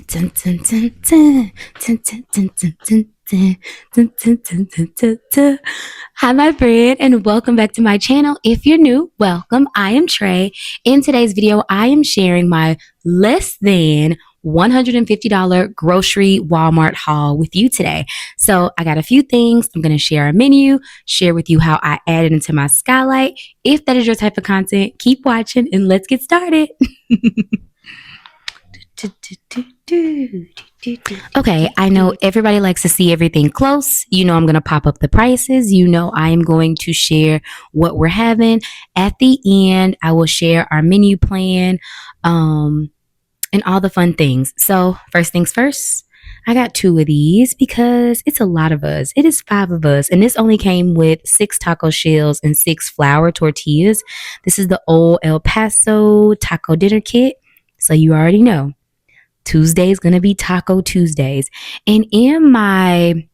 Dun, dun, dun, dun, dun, dun, dun, dun, dun, dun, dun, dun, dun, dun, dun, dun. Hi, my friend, and welcome back to my channel. If you're new, welcome. I am Trey. In today's video, I am sharing my less than $150 grocery Walmart haul with you today. So I got a few things. I'm going to share a menu, share with you how I added into my skylight. If that is your type of content, keep watching and let's get started. Okay, I know everybody likes to see everything close. You know, I'm going to pop up the prices. You know, I am going to share what we're having. At the end, I will share our menu plan and all the fun things. So, first things first, I got 2 of these because it's a lot of us. It is 5 of us, and this only came with 6 taco shells and 6 flour tortillas. This is the old El Paso taco dinner kit. So, you already know. Tuesday is going to be Taco Tuesdays. And in my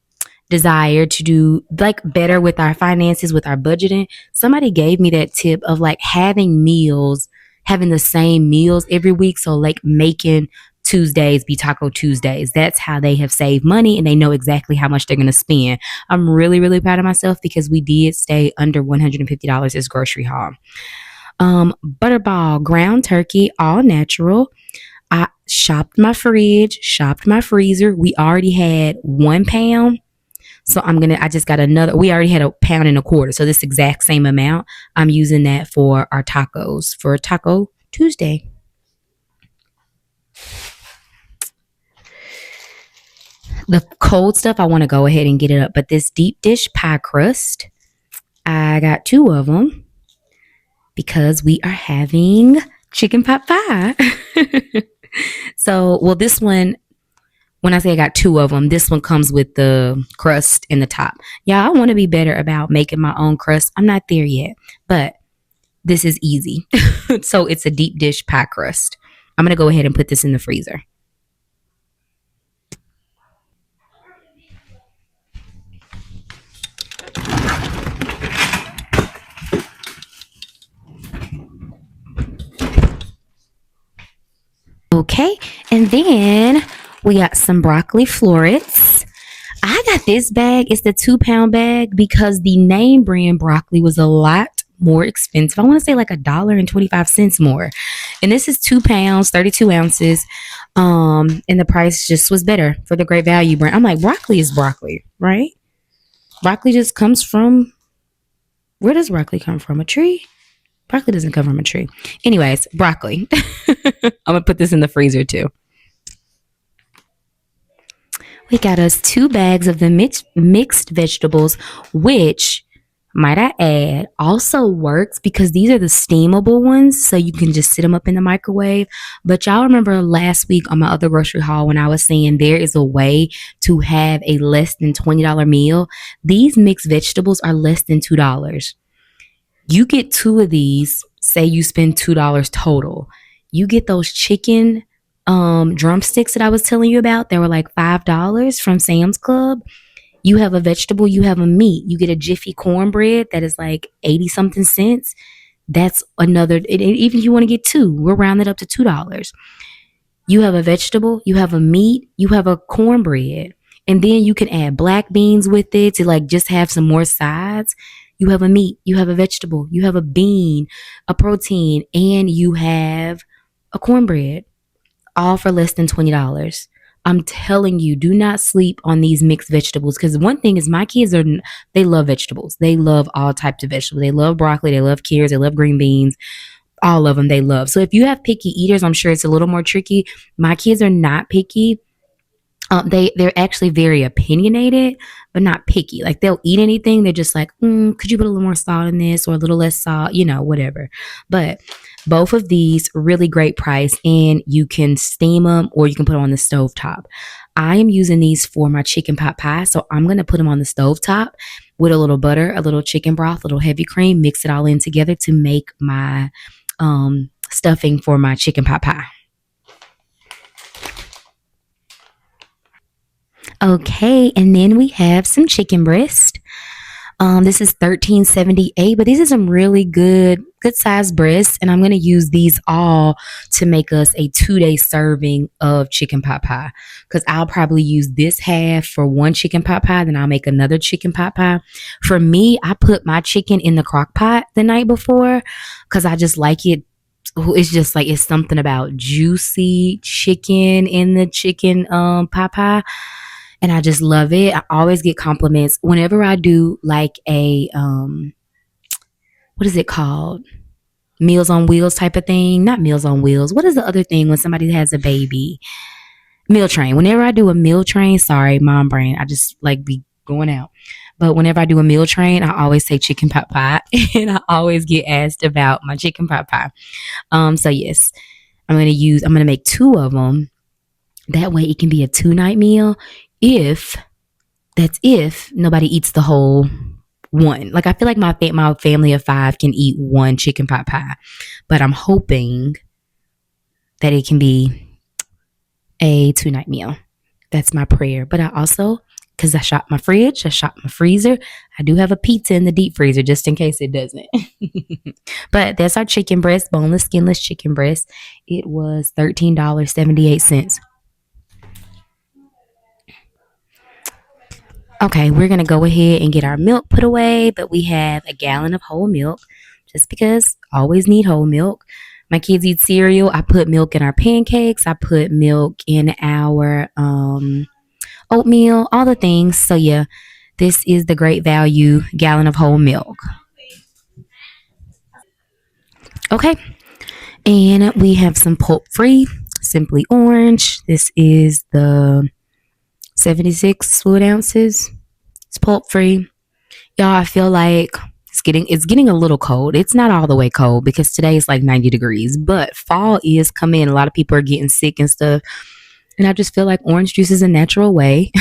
desire to do like better with our finances, with our budgeting, somebody gave me that tip of like having meals, having the same meals every week. So like making Tuesdays be Taco Tuesdays. That's how they have saved money and they know exactly how much they're going to spend. I'm really, really proud of myself because we did stay under $150 as grocery haul. Butterball ground turkey, all natural. I shopped my fridge, shopped my freezer. We already had 1 pound. So I just got another. We already had 1.25 pounds. So this exact same amount, I'm using that for our tacos for Taco Tuesday. The cold stuff, I want to go ahead and get it up. But this deep dish pie crust, I got 2 of them because we are having chicken pot pie. So, well, this one, when I say I got 2 of them, this one comes with the crust in the top. Yeah, I want to be better about making my own crust. I'm not there yet, but this is easy. So it's a deep dish pie crust. I'm going to go ahead and put this in the freezer. Okay, and then we got some broccoli florets. I got this bag. It's the 2-pound bag because the name brand broccoli was a lot more expensive. I want to say like $1.25 more. And this is 2 pounds, 32 ounces. And the price just was better for the Great Value brand. I'm like, broccoli is broccoli, right? Broccoli just comes from, where does broccoli come from? A tree? Broccoli doesn't come from a tree. Anyways, broccoli. I'm going to put this in the freezer too. We got us 2 bags of the mixed vegetables, which, might I add, also works because these are the steamable ones. So you can just sit them up in the microwave. But y'all remember last week on my other grocery haul when I was saying there is a way to have a less than $20 meal. These mixed vegetables are less than $2. You get 2 of these, say you spend $2 total. You get those chicken drumsticks that I was telling you about. They were like $5 from Sam's Club. You have a vegetable, you have a meat. You get a Jiffy cornbread that is like 80 something cents. That's another, even if you want to get 2, we're rounded up to $2. You have a vegetable, you have a meat, you have a cornbread. And then you can add black beans with it to like just have some more sides. You have a meat, you have a vegetable, you have a bean, a protein, and you have a cornbread, all for less than $20. I'm telling you, do not sleep on these mixed vegetables because one thing is my kids they love vegetables. They love all types of vegetables. They love broccoli, they love carrots, they love green beans. All of them they love. So if you have picky eaters, I'm sure it's a little more tricky. My kids are not picky. They're actually very opinionated, but not picky. Like they'll eat anything. They're just like, could you put a little more salt in this or a little less salt? You know, whatever. But both of these really great price, and you can steam them or you can put them on the stove top. I am using these for my chicken pot pie, so I'm gonna put them on the stove top with a little butter, a little chicken broth, a little heavy cream, mix it all in together to make my stuffing for my chicken pot pie. Okay, and then we have some chicken breast. This is 13.78, but these are some really good sized breasts, and I'm gonna use these all to make us a 2 day serving of chicken pot pie. Because I'll probably use this half for one chicken pot pie, then I'll make another chicken pot pie. For me, I put my chicken in the crock pot the night before because I just like it. It's just like it's something about juicy chicken in the chicken pot pie, and I just love it. I always get compliments whenever I do like a what is it called? Meals on Wheels type of thing. Not Meals on Wheels. What is the other thing when somebody has a baby? Meal train. Whenever I do a meal train, sorry, mom brain, I just like be going out. But whenever I do a meal train, I always say chicken pot pie, and I always get asked about my chicken pot pie. So yes, I'm gonna make two of them. That way it can be a 2 night meal. If if nobody eats the whole one. Like I feel like my family of 5 can eat one chicken pot pie, but I'm hoping that it can be a 2 night meal. That's my prayer. But I also, because I shop my fridge, I shop my freezer, I do have a pizza in the deep freezer just in case it doesn't. But that's our chicken breast, boneless, skinless chicken breast. It was $13.78. Okay, we're going to go ahead and get our milk put away, but we have a gallon of whole milk just because I always need whole milk. My kids eat cereal. I put milk in our pancakes. I put milk in our oatmeal, all the things. So, yeah, this is the great value gallon of whole milk. Okay, and we have some pulp free, simply orange. This is the 76 fluid ounces. It's pulp free. Y'all, I feel like it's getting a little cold. It's not all the way cold because today is like 90 degrees, but fall is coming. A lot of people are getting sick and stuff. And I just feel like orange juice is a natural way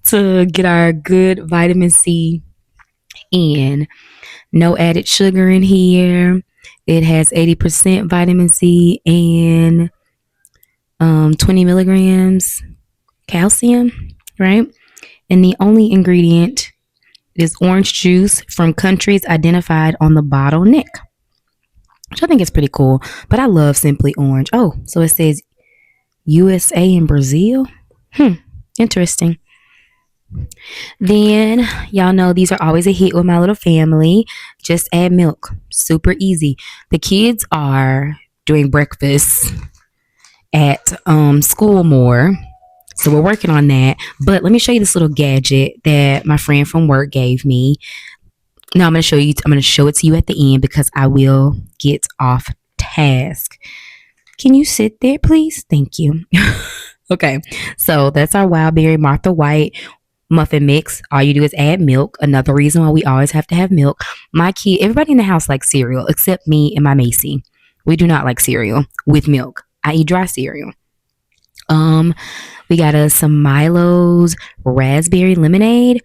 to get our good vitamin C in. No added sugar in here. It has 80% vitamin C and 20 milligrams calcium, right? And the only ingredient is orange juice from countries identified on the bottle neck, which I think is pretty cool. But I love Simply Orange. Oh, so it says USA and Brazil. Interesting. Then y'all know these are always a hit with my little family. Just add milk. Super easy. The kids are doing breakfast at school more. So we're working on that. But let me show you this little gadget that my friend from work gave me. Now I'm going to show it to you at the end because I will get off task. Can you sit there, please? Thank you. Okay. So that's our Wild Berry Martha White muffin mix. All you do is add milk. Another reason why we always have to have milk. Everybody in the house likes cereal except me and my Macy. We do not like cereal with milk. I eat dry cereal. We got us some Milo's raspberry lemonade.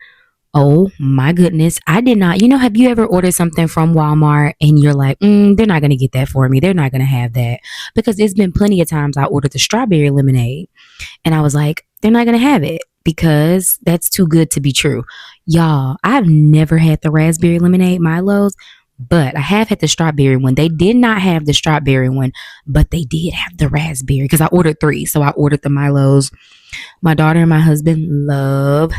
Oh my goodness. I did not, have you ever ordered something from Walmart and you're like, they're not going to get that for me. They're not going to have that. Because it's been plenty of times I ordered the strawberry lemonade and I was like, they're not going to have it because that's too good to be true. Y'all, I've never had the raspberry lemonade Milo's, but I have had the strawberry one. They did not have the strawberry one, but they did have the raspberry because I ordered 3. So I ordered the Milo's. My daughter and my husband love.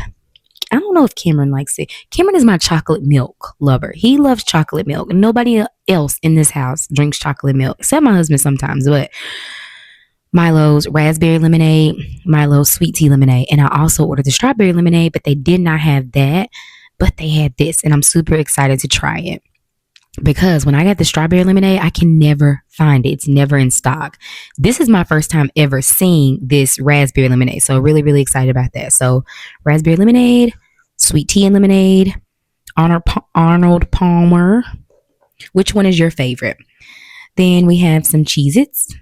I don't know if Cameron likes it. Cameron is my chocolate milk lover. He loves chocolate milk. Nobody else in this house drinks chocolate milk except my husband sometimes. But Milo's raspberry lemonade, Milo's sweet tea lemonade, and I also ordered the strawberry lemonade, but they did not have that. But they had this, and I'm super excited to try it. Because when I got the strawberry lemonade, I can never find it. It's never in stock. This is my first time ever seeing this raspberry lemonade. So really, really excited about that. So raspberry lemonade, sweet tea and lemonade, Arnold Palmer. Which one is your favorite? Then we have some Cheez-Its.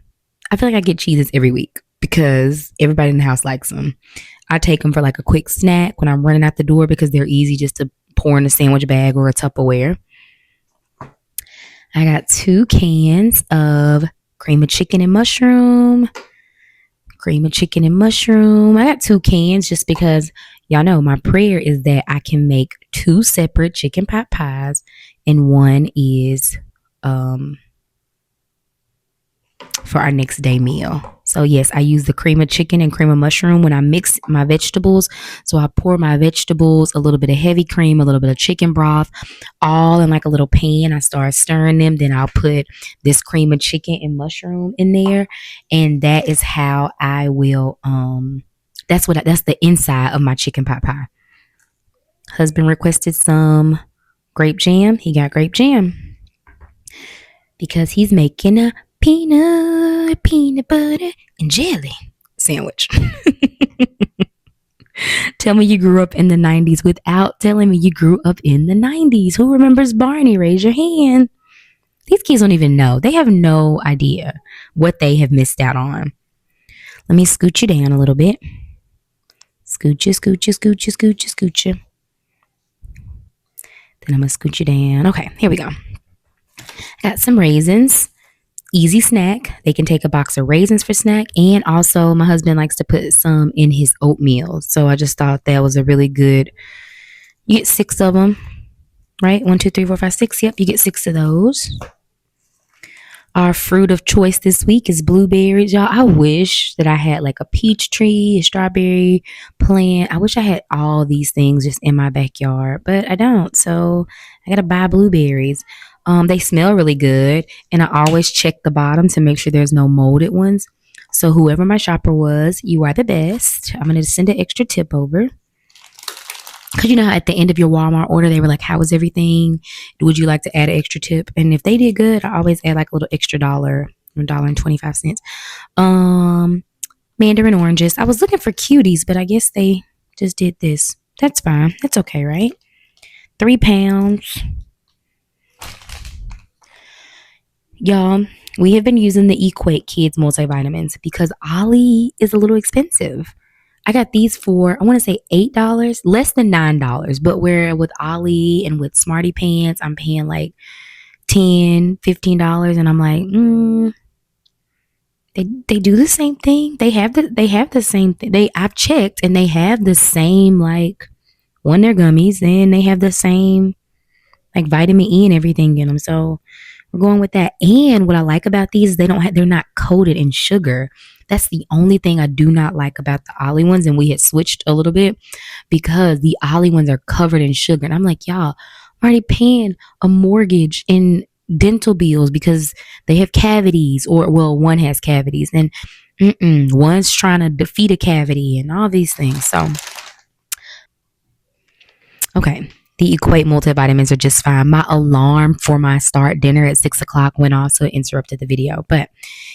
I feel like I get Cheez-Its every week because everybody in the house likes them. I take them for like a quick snack when I'm running out the door because they're easy just to pour in a sandwich bag or a Tupperware. I got 2 cans of cream of chicken and mushroom, cream of chicken and mushroom. I got 2 cans just because y'all know my prayer is that I can make 2 separate chicken pot pies and one is for our next day meal. So yes, I use the cream of chicken and cream of mushroom when I mix my vegetables. So I pour my vegetables, a little bit of heavy cream, a little bit of chicken broth, all in like a little pan. I start stirring them. Then I'll put this cream of chicken and mushroom in there. And that is how I will that's the inside of my chicken pot pie. Husband requested some grape jam. He got grape jam because he's making a peanut butter and jelly sandwich. Tell me you grew up in the 90s without telling me you grew up in the 90s. Who remembers Barney? Raise your hand. These kids don't even know. They have no idea what they have missed out on. Let me scoot you down a little bit. Scoot you. Then I'm going to scoot you down. Okay, here we go. Got some raisins. Easy snack. They can take a box of raisins for snack. And also my husband likes to put some in his oatmeal. So I just thought that was a really good, you get 6 of them, right? 1, 2, 3, 4, 5, 6. Yep, you get 6 of those. Our fruit of choice this week is blueberries, y'all. I wish that I had like a peach tree, a strawberry plant. I wish I had all these things just in my backyard, but I don't. So I got to buy blueberries. They smell really good, and I always check the bottom to make sure there's no molded ones. So whoever my shopper was, you are the best. I'm going to send an extra tip over. Because you know how at the end of your Walmart order, they were like, how was everything? Would you like to add an extra tip? And if they did good, I always add like a little extra $1.25. Mandarin oranges. I was looking for cuties, but I guess they just did this. That's fine. That's okay, right? 3 pounds. Y'all, we have been using the Equate Kids multivitamins because Ollie is a little expensive. I got these for, I want to say $8, less than $9. But where with Ollie and with Smarty Pants, I'm paying like $10, $15. And I'm like, they do the same thing. They have the same thing. I've checked and they have the same, like, when they're gummies, and they have the same like vitamin E and everything in them. So we're going with that. And what I like about these is they're not coated in sugar. That's the only thing I do not like about the Ollie ones. And we had switched a little bit because the Ollie ones are covered in sugar. And I'm like, y'all, I'm already paying a mortgage and dental bills because they have cavities, or well, one has cavities, and one's trying to defeat a cavity and all these things. So, okay. The Equate multivitamins are just fine. My alarm for my start dinner at 6 o'clock went off, so it interrupted the video. But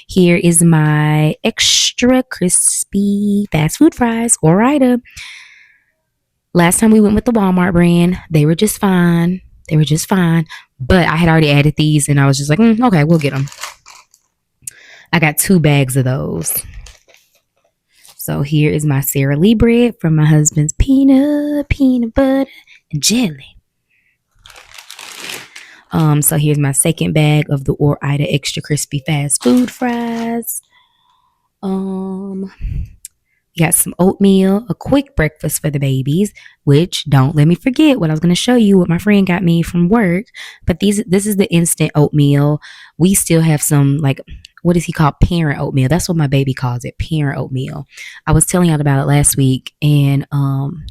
here is my extra crispy fast food fries, Ore-Ida. Last time we went with the Walmart brand, they were just fine. But I had already added these, and I was just like, okay, we'll get them. I got 2 bags of those. So here is my Sara Lee bread from my husband's peanut butter and jelly. So here's my second bag of the Ore-Ida extra crispy fast food fries. Got some oatmeal, a quick breakfast for the babies, which don't let me forget what I was going to show you what my friend got me from work. But this is the instant oatmeal. We still have some, like, what is he called? Parent oatmeal. That's what my baby calls it, parent oatmeal. I was telling y'all about it last week, and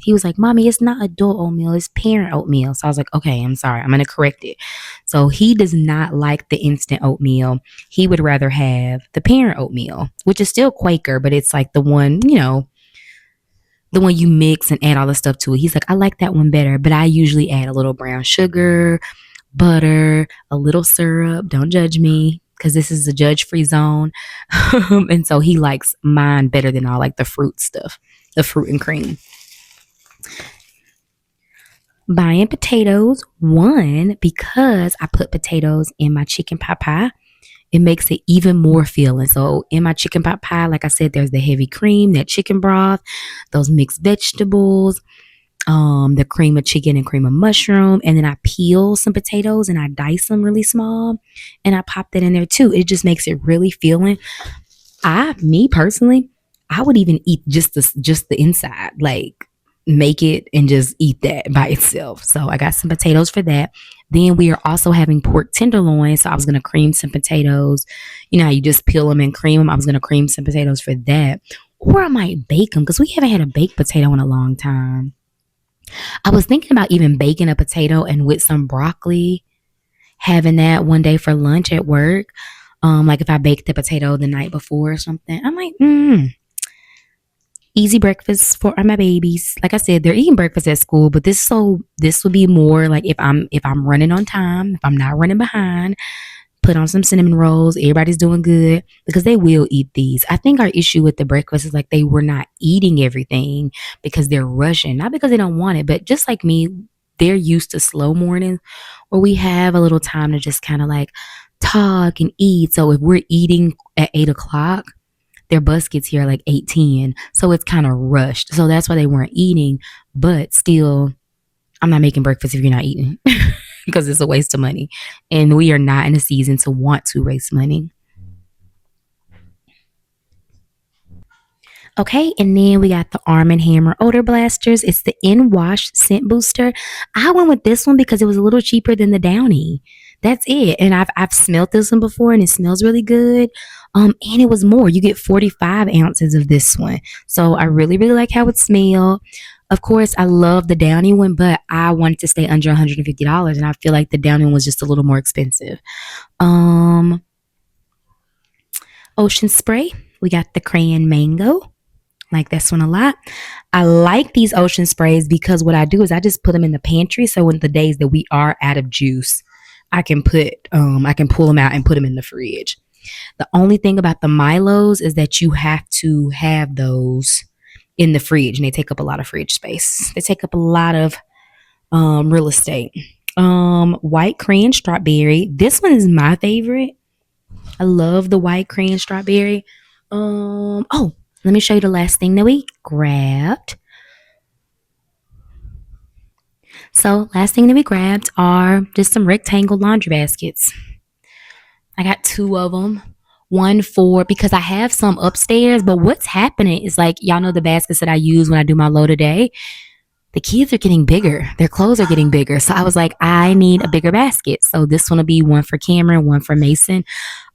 he was like, Mommy, it's not adult oatmeal, it's parent oatmeal. So I was like, okay, I'm sorry, I'm going to correct it. So he does not like the instant oatmeal. He would rather have the parent oatmeal, which is still Quaker, but it's like the one, the one you mix and add all the stuff to it. He's like, I like that one better, but I usually add a little brown sugar, butter, a little syrup. Don't judge me, because this is a judge-free zone. And so he likes mine better than all like the fruit stuff, the fruit and cream. Buying potatoes, one, because I put potatoes in my chicken pot pie. It makes it even more filling. So in my chicken pot pie, like I said, there's the heavy cream, that chicken broth, those mixed vegetables, the cream of chicken and cream of mushroom. And then I peel some potatoes and I dice them really small and I pop that in there too. It just makes it really filling. Me personally, I would even eat just the inside, like make it and just eat that by itself. So I got some potatoes for that. Then we are also having pork tenderloin. So I was gonna cream some potatoes. You know how you just peel them and cream them. I was gonna cream some potatoes for that, or I might bake them because we haven't had a baked potato in a long time. I was thinking about even baking a potato and with some broccoli, having that one day for lunch at work. Like if I baked the potato the night before or something, I'm like, easy breakfast for my babies. Like I said, they're eating breakfast at school, but this would be more like if I'm running on time, if I'm not running behind, put on some cinnamon rolls. Everybody's doing good because they will eat these. I think our issue with the breakfast is like they were not eating everything because they're rushing, not because they don't want it, but just like me, they're used to slow mornings where we have a little time to just kind of like talk and eat. So if we're eating at 8 o'clock, their bus gets here like 8:10. So it's kind of rushed. So that's why they weren't eating. But still, I'm not making breakfast if you're not eating because it's a waste of money. And we are not in a season to want to waste money. Okay, and then we got the Arm& Hammer odor blasters. It's the in wash scent booster. I went with this one because it was a little cheaper than the Downy. That's it. And I've smelled this one before and it smells really good. And it was more. You get 45 ounces of this one. So I really, really like how it smells. Of course, I love the Downy one, but I wanted to stay under $150, and I feel like the Downy one was just a little more expensive. Um, Ocean spray. We got the crayon mango. Like this one a lot. I like these ocean sprays because what I do is I just put them in the pantry. So in the days that we are out of juice, I can pull them out and put them in the fridge. The only thing about the Milos is that you have to have those in the fridge, and they take up a lot of fridge space. They take up a lot of real estate. White crayon strawberry. This one is my favorite. I love the white crayon strawberry. Oh, let me show you the last thing that we grabbed. So, last thing that we grabbed are just some rectangle laundry baskets. I got two of them. One for because I have some upstairs, but what's happening is like y'all know the baskets that I use when I do my load a day. The kids are getting bigger. Their clothes are getting bigger. So I was like, I need a bigger basket. So this one will be one for Cameron, one for Mason.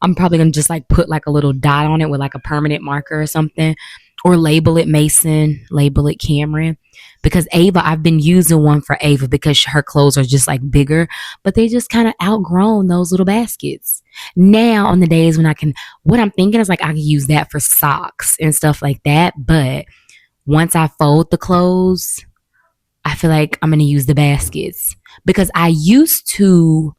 I'm probably gonna just like put like a little dot on it with like a permanent marker or something. Or label it Mason, label it Cameron. Because Ava, I've been using one for Ava because her clothes are just like bigger, but they just kind of outgrown those little baskets. Now on the days when what I'm thinking is like I can use that for socks and stuff like that. But once I fold the clothes, I feel like I'm going to use the baskets because I used to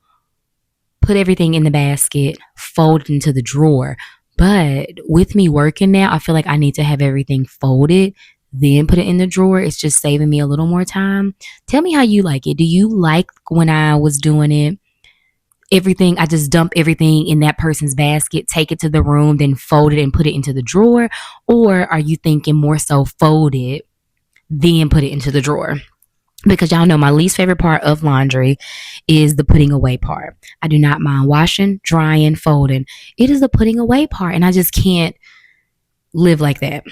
put everything in the basket, fold it into the drawer. But with me working now, I feel like I need to have everything folded, then put it in the drawer. It's just saving me a little more time. Tell me how you like it. Do you like when I was doing it? Everything, I just dump everything in that person's basket, take it to the room, then fold it and put it into the drawer? Or are you thinking more so fold it, then put it into the drawer? Because y'all know my least favorite part of laundry is the putting away part. I do not mind washing, drying, folding. It is the putting away part, and I just can't live like that.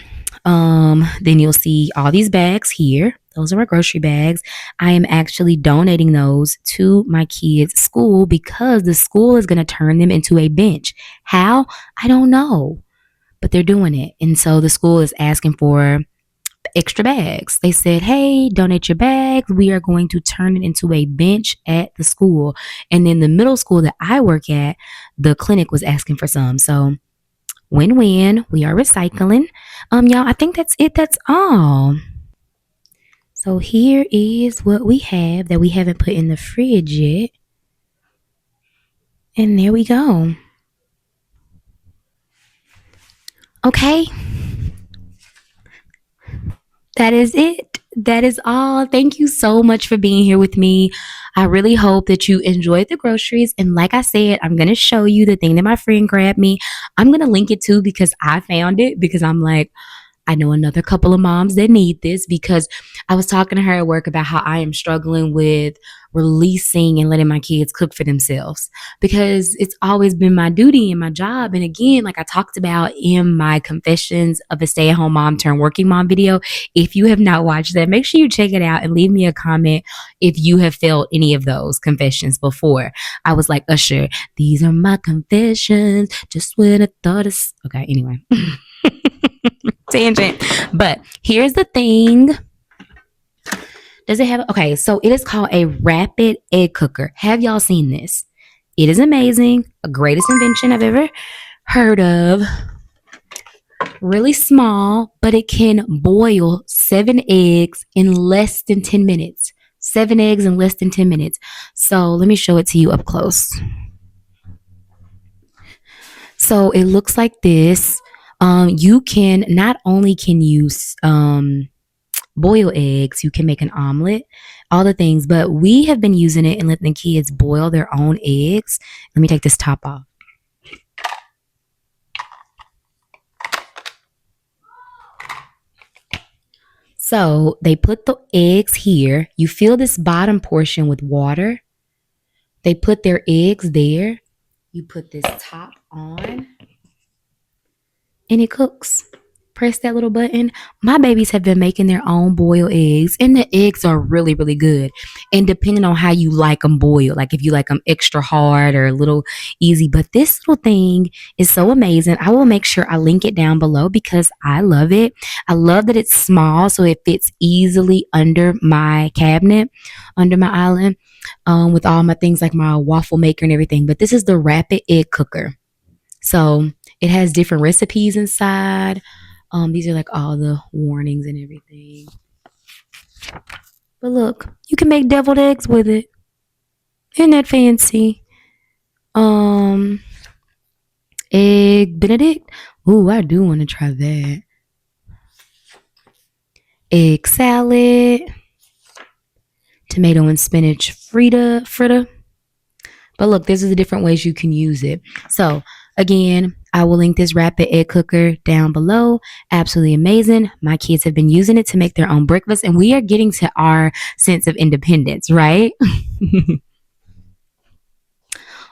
Then you'll see all these bags here. Those are my grocery bags. I am actually donating those to my kids' school because the school is going to turn them into a bench. How? I don't know, but they're doing it. And so the school is asking for extra bags. They said, hey, donate your bags. We are going to turn it into a bench at the school. And then the middle school that I work at, the clinic was asking for some. So win-win. We are recycling. Y'all, I think that's it. That's all. So here is what we have that we haven't put in the fridge yet. And there we go. Okay. That is it. That is all. Thank you so much for being here with me. I really hope that you enjoyed the groceries. And like I said, I'm going to show you the thing that my friend grabbed me. I'm going to link it too because I found it because I'm like, I know another couple of moms that need this because I was talking to her at work about how I am struggling with releasing and letting my kids cook for themselves because it's always been my duty and my job. And again, like I talked about in my confessions of a stay at home mom turned working mom video, if you have not watched that, make sure you check it out and leave me a comment if you have felt any of those confessions before. I was like, Usher, these are my confessions. Just when I thought of. Okay, anyway. Tangent. But here's the thing. Does it have. Okay, so it is called a rapid egg cooker. Have y'all seen this? It is amazing. A greatest invention I've ever heard of. Really small, but it can boil 7 eggs in less than 10 minutes. 7 eggs in less than 10 minutes. So let me show it to you up close. So it looks like this. You can not only can you boil eggs, you can make an omelet, all the things, but we have been using it and letting the kids boil their own eggs. Let me take this top off. So they put the eggs here. You fill this bottom portion with water. They put their eggs there. You put this top on and it cooks. Press that little button. My babies have been making their own boiled eggs, and the eggs are really, really good. And depending on how you like them boiled, like if you like them extra hard or a little easy, but this little thing is so amazing. I will make sure I link it down below because I love it. I love that it's small, so it fits easily under my cabinet, under my island, with all my things like my waffle maker and everything. But this is the rapid egg cooker. So it has different recipes inside. These are like all the warnings and everything. But look, you can make deviled eggs with it. Isn't that fancy? Egg Benedict. Ooh, I do want to try that. Egg salad. Tomato and spinach fritter. But look, this is the different ways you can use it. So again, I will link this rapid egg cooker down below. Absolutely amazing. My kids have been using it to make their own breakfast, and we are getting to our sense of independence, right?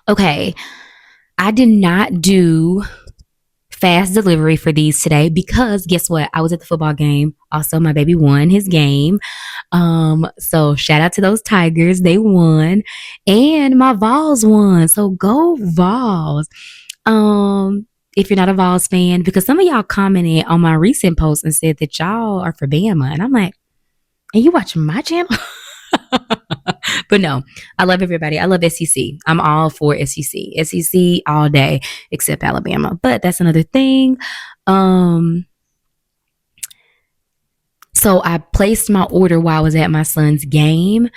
Okay, I did not do fast delivery for these today because guess what? I was at the football game. Also, my baby won his game. So shout out to those Tigers. They won. And my Vols won. So go Vols. If you're not a Vols fan, because some of y'all commented on my recent post and said that y'all are for Bama. And I'm like, and you watching my channel? But no, I love everybody. I love SEC. I'm all for SEC. SEC all day, except Alabama. But that's another thing. So I placed my order while I was at my son's game,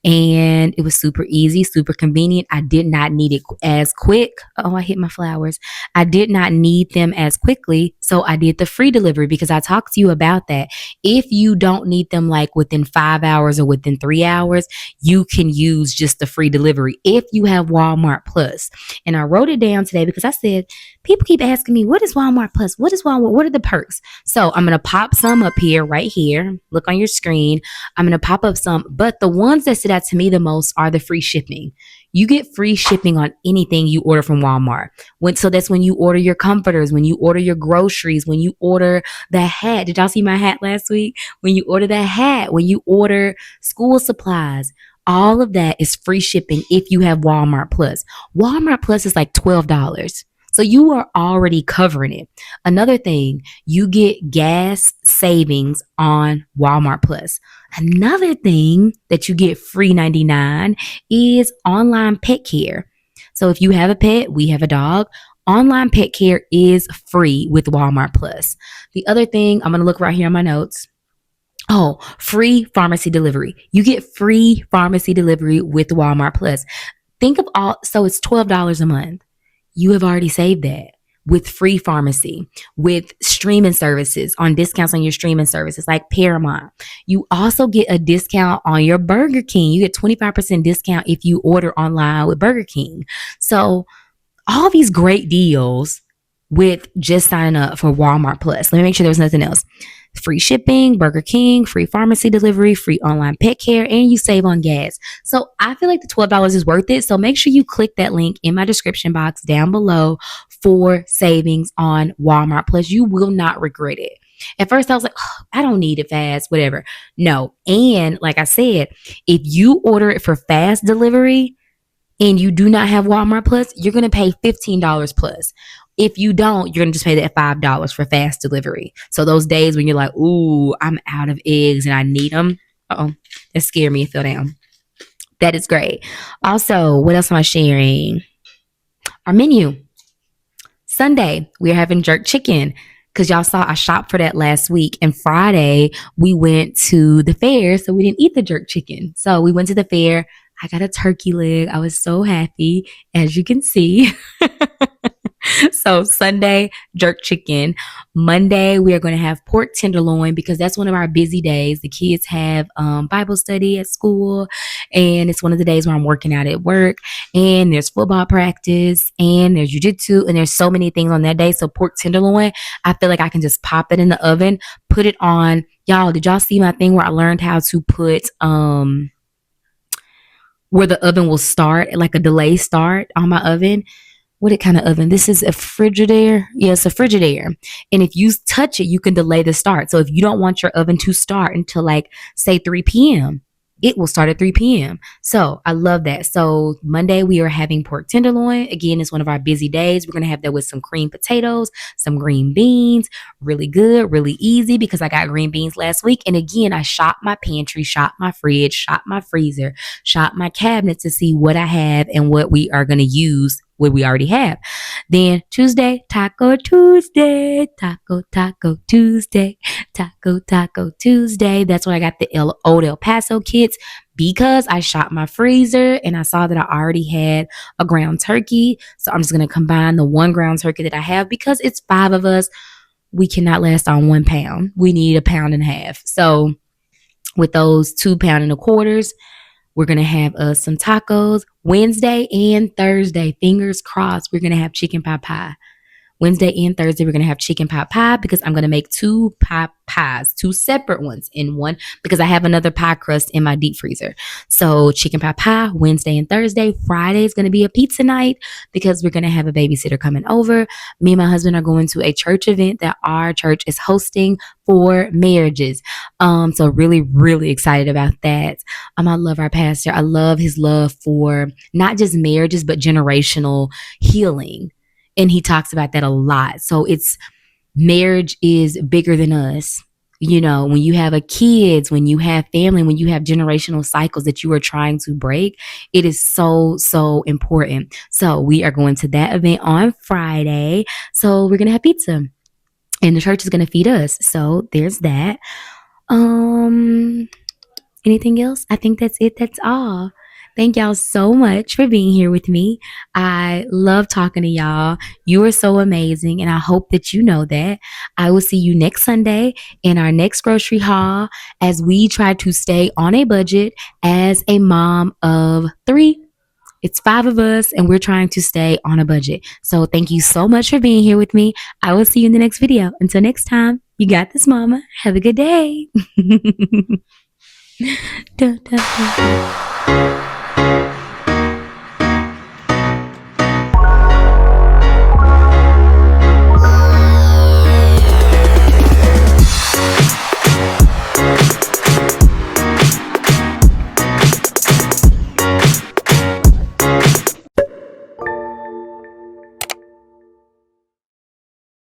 and it was super easy, super convenient. I did not need it as quick. Oh, I hit my flowers. I did not need them as quickly, so I did the free delivery because I talked to you about that. If you don't need them like within 5 hours or within 3 hours, you can use just the free delivery if you have Walmart Plus. And I wrote it down today because I said, people keep asking me, what is Walmart Plus? What is Walmart? What are the perks? So I'm going to pop some up here, right here. Look on your screen. I'm going to pop up some, but the ones that stood out to me the most are the free shipping. You get free shipping on anything you order from Walmart. So that's when you order your comforters, when you order your groceries, when you order the hat. Did y'all see my hat last week? When you order the hat, when you order school supplies, all of that is free shipping if you have Walmart Plus. Walmart Plus is like $12. So you are already covering it. Another thing, you get gas savings on Walmart Plus. Another thing that you get free 99 is online pet care. So if you have a pet, we have a dog, online pet care is free with Walmart Plus. The other thing, I'm going to look right here on my notes. Oh, free pharmacy delivery. You get free pharmacy delivery with Walmart Plus. Think of all, so it's $12 a month. You have already saved that with free pharmacy, with streaming services, on discounts on your streaming services like Paramount. You also get a discount on your Burger King. You get 25% discount if you order online with Burger King. So all these great deals with just signing up for Walmart Plus. Let me make sure there's nothing else. Free shipping, Burger King, free pharmacy delivery, free online pet care, and you save on gas. So I feel like the $12 is worth it. So make sure you click that link in my description box down below for savings on Walmart Plus. You will not regret it. At first, I was like, oh, I don't need it fast, whatever. No. And like I said, if you order it for fast delivery, and you do not have Walmart Plus, you're going to pay $15 plus. If you don't, you're going to just pay that $5 for fast delivery. So those days when you're like, ooh, I'm out of eggs and I need them. Uh-oh, that scared me. It fell down. That is great. Also, what else am I sharing? Our menu. Sunday, we're having jerk chicken because y'all saw I shopped for that last week. And Friday, we went to the fair, so we didn't eat the jerk chicken. So we went to the fair. I got a turkey leg. I was so happy, as you can see. So Sunday, jerk chicken. Monday, we are going to have pork tenderloin because that's one of our busy days. The kids have Bible study at school, and it's one of the days where I'm working out at work, and there's football practice, and there's jujitsu, and there's so many things on that day. So pork tenderloin, I feel like I can just pop it in the oven, put it on. Y'all, did y'all see my thing where I learned how to put where the oven will start, like a delay start on my oven? What kind of oven? This is a Frigidaire. Yeah, it's a Frigidaire. And if you touch it, you can delay the start. So if you don't want your oven to start until like say 3 p.m., it will start at 3 p.m. So I love that. So Monday we are having pork tenderloin. Again, it's one of our busy days. We're going to have that with some creamed potatoes, some green beans. Really good, really easy because I got green beans last week. And again, I shopped my pantry, shopped my fridge, shopped my freezer, shopped my cabinet to see what I have and what we are going to use, what we already have. Then Tuesday, Taco Tuesday, Taco Tuesday, Taco Tuesday. That's when I got the old El Paso kits because I shot my freezer and I saw that I already had a ground turkey. So I'm just going to combine the one ground turkey that I have because it's 5 of us. We cannot last on 1 pound. We need 1.5 pounds. So with those 2.25 pounds, we're going to have some tacos Wednesday and Thursday. Fingers crossed, we're going to have chicken pot pie. Wednesday and Thursday, we're going to have chicken pot pie because I'm going to make 2 pot pies, 2 separate ones in one because I have another pie crust in my deep freezer. So chicken pot pie Wednesday and Thursday. Friday is going to be a pizza night because we're going to have a babysitter coming over. Me and my husband are going to a church event that our church is hosting for marriages. So really, really excited about that. I love our pastor. I love his love for not just marriages, but generational healing. And he talks about that a lot. So marriage is bigger than us. You know, when you have kids, when you have family, when you have generational cycles that you are trying to break, it is so, so important. So we are going to that event on Friday. So we're going to have pizza and the church is going to feed us. So there's that. Anything else? I think that's it. That's all. Thank y'all so much for being here with me. I love talking to y'all. You are so amazing, and I hope that you know that. I will see you next Sunday in our next grocery haul as we try to stay on a budget as a mom of 3. It's 5 of us, and we're trying to stay on a budget. So thank you so much for being here with me. I will see you in the next video. Until next time, you got this, mama. Have a good day. Dun, dun, dun.